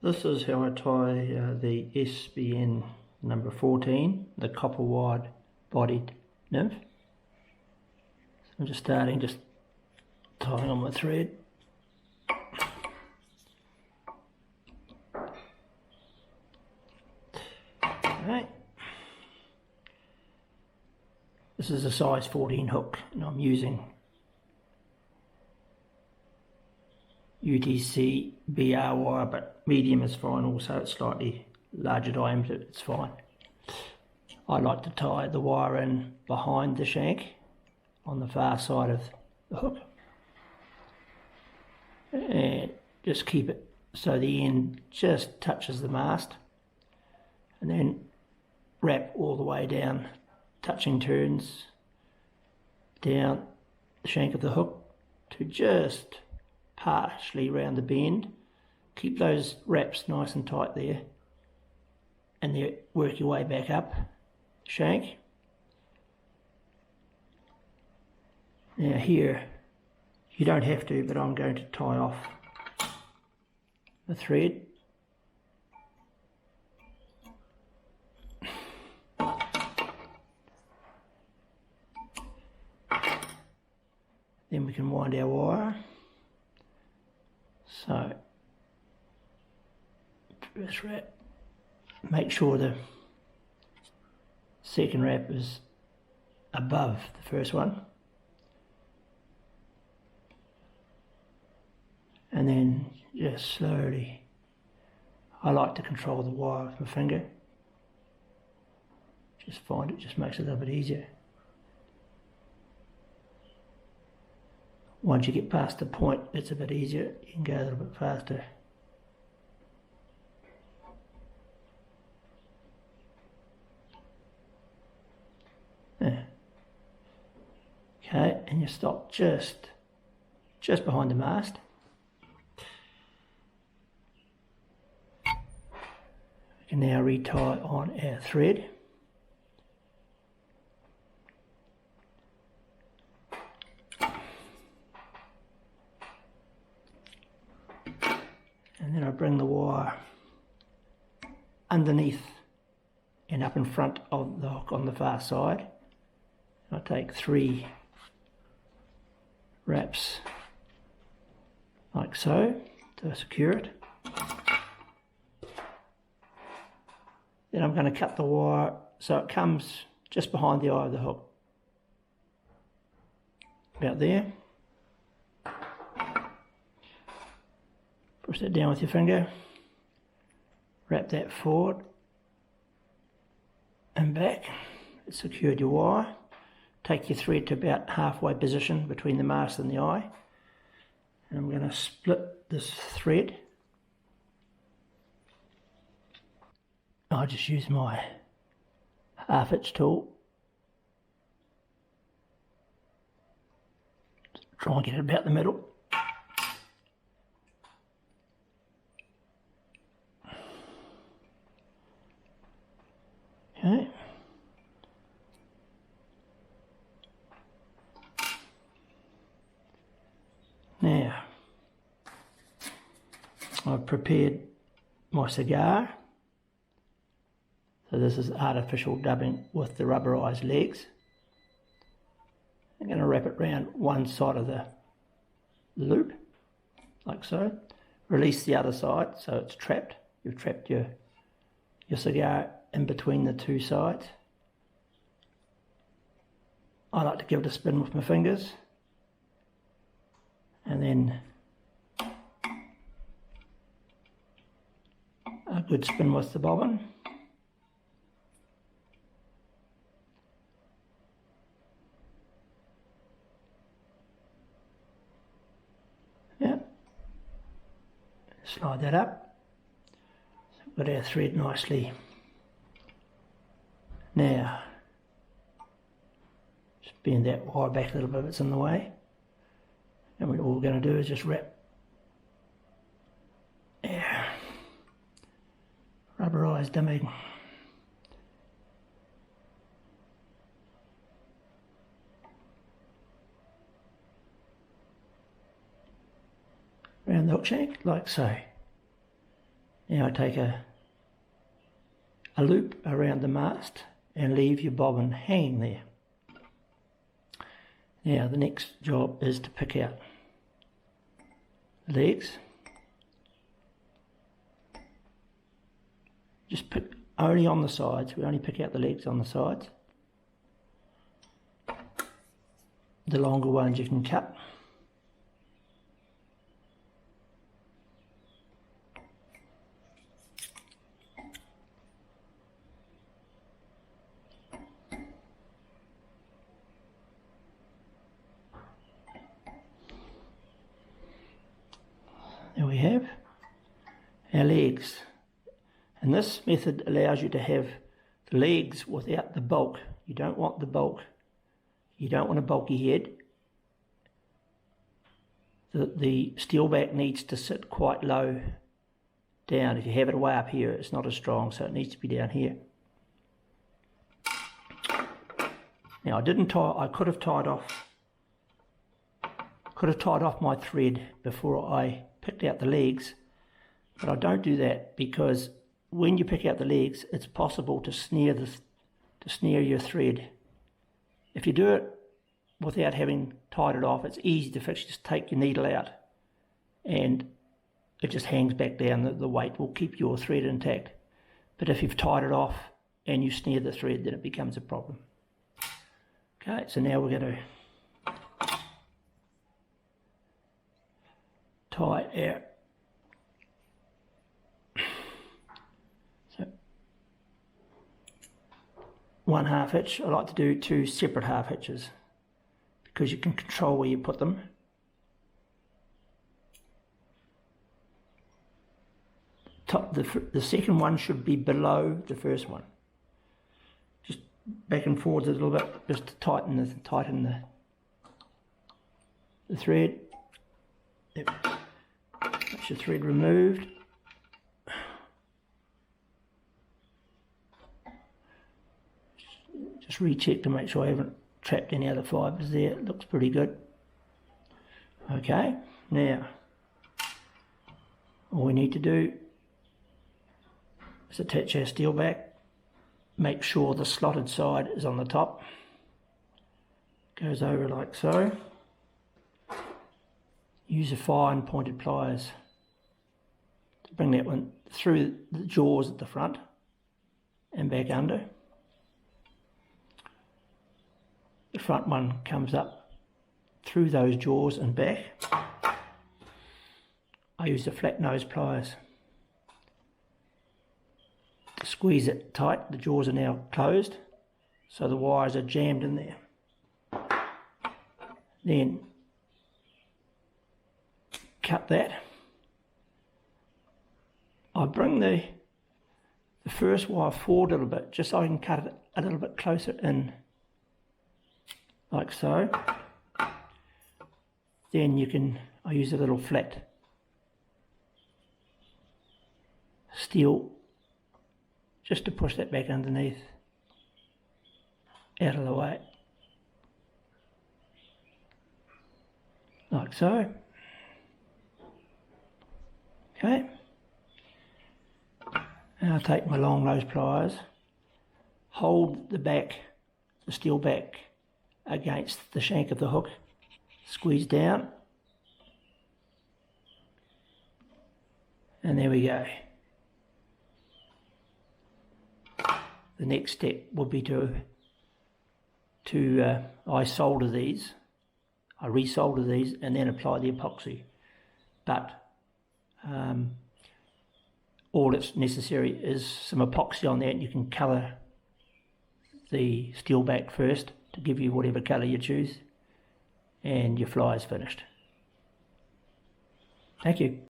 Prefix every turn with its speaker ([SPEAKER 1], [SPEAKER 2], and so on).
[SPEAKER 1] This is how I tie the SBN number 14, the copper wide bodied nymph. So I'm just starting, just tying on my thread. Okay. This is a size 14 hook and I'm using UTC BR wire, but medium is fine also. It's slightly larger diameter, it's fine. I like to tie the wire in behind the shank on the far side of the hook and just keep it so the end just touches the mast, and then wrap all the way down, touching turns down the shank of the hook to just partially round the bend. Keep those wraps nice and tight there, and then work your way back up the shank. Now here, you don't have to, but I'm going to tie off the thread. Then we can wind our wire. So, first wrap, make sure the second wrap is above the first one. And then just slowly, I like to control the wire with my finger. Just find it just makes it a little bit easier. Once you get past the point, it's a bit easier. You can go a little bit faster. There. Okay, and you stop just behind the mast. We can now retie on our thread. And then I bring the wire underneath and up in front of the hook on the far side. I take 3 wraps like so to secure it. Then I'm going to cut the wire so it comes just behind the eye of the hook. About there. Push that down with your finger, wrap that forward and back. It's secured your wire. Take your thread to about halfway position between the mast and the eye. And I'm going to split this thread. I just use my half-inch tool. Try and get it about the middle. Okay. Now, I've prepared my cigar. So this is artificial dubbing with the rubberised legs. I'm going to wrap it around one side of the loop, like so. Release the other side so it's trapped. You've trapped your cigar in between the two sides. I like to give it a spin with my fingers and then a good spin with the bobbin. Yeah, slide that up. So we've got our thread nicely. Now, just bend that wire back a little bit, it's in the way. And all we're going to do is just wrap our rubberised dummy around the hook shank, like so. Now I take a loop around the mast and leave your bobbin hanging there. Now the next job is to pick out the legs. Just pick only on the sides. We only pick out the legs on the sides. The longer ones you can cut. There we have our legs. And this method allows you to have the legs without the bulk. You don't want the bulk. You don't want a bulky head. The steel back needs to sit quite low down. If you have it way up here, it's not as strong, so it needs to be down here. Now I could have tied off my thread before I picked out the legs, but I don't do that because when you pick out the legs, it's possible to snare your thread. If you do it without having tied it off, it's easy to fix. Just take your needle out and it just hangs back down. The weight will keep your thread intact. But if you've tied it off and you snare the thread, then it becomes a problem. Okay, so now we're going to tie our one half hitch. I like to do 2 separate half hitches because you can control where you put them. The second one should be below the first one. Just back and forwards a little bit, just to tighten the thread. That's your thread removed. Just recheck to make sure I haven't trapped any other fibres there. It looks pretty good. Okay, now all we need to do is attach our steel back. Make sure the slotted side is on the top. Goes over like so. Use a fine pointed pliers to bring that one through the jaws at the front and back under. The front one comes up through those jaws and back. I use the flat nose pliers to squeeze it tight. The jaws are now closed, so the wires are jammed in there. Then cut that. I bring the first wire forward a little bit, just so I can cut it a little bit closer in, like so. Then I use a little flat steel just to push that back underneath, out of the way, like so. Okay, and I'll take my long nose pliers, hold the steel back against the shank of the hook, squeeze down, and there we go. The next step would be I solder these, I resolder these and then apply the epoxy. But all that's necessary is some epoxy on that, and you can colour the steel back first to give you whatever colour you choose, and your fly is finished. Thank you.